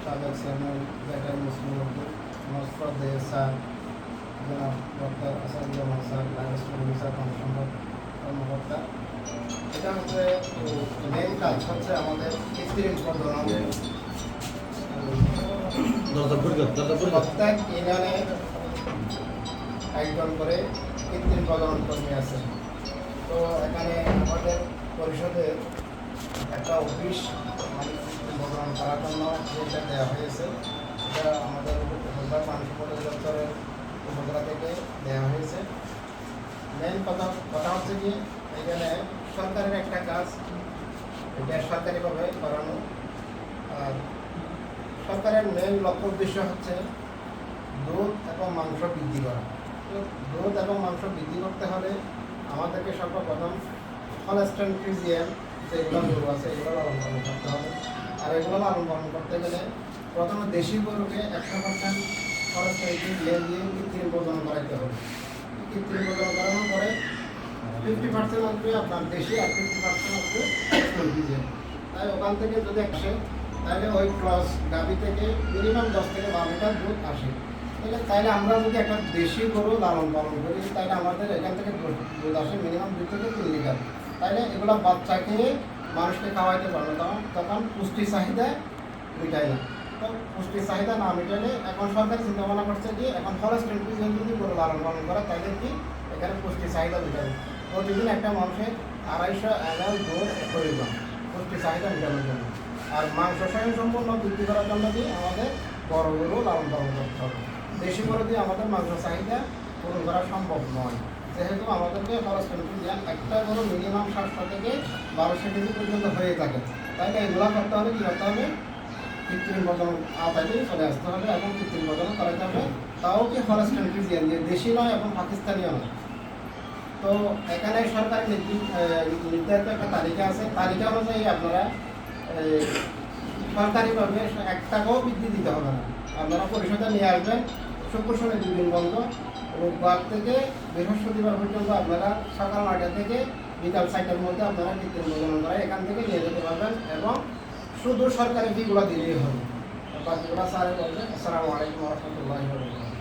সাবেক chairman batter মুসলিম উদ্যোগ মসফদে sir জনাব ডক্টর আসাদুজ্জামান স্যার স্যার কর্মসংখ্যক কর্মকর্তা। এটা হচ্ছে মেইন কাজ হচ্ছে আমাদের কৃত্রিম প্রজনন। প্রত্যেক ইউনিয়নে একজন করে কৃত্রিম প্রজনন কর্মী আছে। তো এখানে আমাদের পরিষদে একটা অফিস প্রজনন করার জন্য যেটা দেওয়া হয়েছে, এটা আমাদের উপজেলা মানুষ দপ্তরের উপজেলা থেকে দেওয়া হয়েছে। মেন কথা হচ্ছে কি, এখানে সরকারের একটা কাজ, এটা সরকারিভাবে করানো। আর সরকারের মেন লক্ষ্য উদ্দেশ্য হচ্ছে দুধ এবং মাংস বৃদ্ধি করা। দুধ এবং মাংস বৃদ্ধি করতে হলে আমাদেরকে সর্বপ্রথম হলস্টাইন ফ্রিজিয়ান যেগুলো গরু আছে এগুলো লালন পালন করতে হবে। আর এগুলো লালন পালন করতে গেলে প্রথমে দেশি গরুকে 100% হলস্টাইন ফ্রিজিয়ান দিয়ে কৃত্রিম প্রজনন করাইতে হবে। কৃত্রিম প্রজনন করানোর পরে 50% আসবে আপনার দেশি আর 50% আসবে হলস্টাইন ফ্রিজিয়ান। তাই ওখান থেকে যদি আসে তাহলে ওই ক্রস গাভী থেকে মিনিমাম 10 থেকে 12 লিটার দুধ আসে। তাইলে আমরা যদি একটা দেশি গরু লালন পালন করি তাহলে আমাদের এখান থেকে দুধ আসে মিনিমাম 2 থেকে 3 লিটার। তাইলে এগুলো বাচ্চাকে মানুষকে খাওয়াইতে পারবে, তখন পুষ্টি চাহিদা মিটায় না। তো পুষ্টি চাহিদা না মিটালে এখন সরকার চিন্তা ভাবনা করছে যে এখন হলস্টাইন ফ্রিজিয়ান যদি গরু লালন পালন করে তাহলে কি এখানে পুষ্টি চাহিদা মিটাবে। প্রতিদিন একটা মানুষের 250 ml দুধ প্রয়োজন পুষ্টি চাহিদা মেটানোর জন্য। আর মাংস সম্পূর্ণ বৃদ্ধি করার জন্য কি আমাদের বড় গরু লালন পালন করতে হবে। দেশি গরু দিয়ে আমাদের মাংস চাহিদা পূরণ করা সম্ভব নয়, যেহেতু আমাদেরকে হলস্টাইন ফ্রিজিয়ান একটা গরু মিনিমাম 700 থেকে 1200 কেজি পর্যন্ত হয়ে থাকে। তাইলে এগুলো করতে হলে কী করতে হবে, কৃত্রিম প্রজনন আওতায় চলে আসতে হবে এবং কৃত্রিম প্রজনন করাতে হবে, তাও কি হলস্টাইন ফ্রিজিয়ান দিয়ে, দেশি নয় এবং পাকিস্তানিও নয়। তো এখানে সরকারি নির্ধারিত একটা তালিকা আছে, তালিকা অনুযায়ী আপনারা সরকারিভাবে 1 টাকাও বৃদ্ধি দিতে হবে না। আপনারা পরিষদে নিয়ে আসবেন, শুক্র শনি 2 দিন বন্ধ, রোববার থেকে বৃহস্পতিবার পর্যন্ত আপনারা সকাল 9টা থেকে বিকাল 4টার মধ্যে আপনারা কৃত্রিম প্রজনন করে এখান থেকে নিয়ে যেতে পারবেন এবং শুধু সরকারি ফিগুলো দিলেই হবে। বাকিগুলো স্যারে বলবেন। আসসালামু আলাইকুম ওয়া রাহমাতুল্লাহি ওয়া বারাকাতুহু।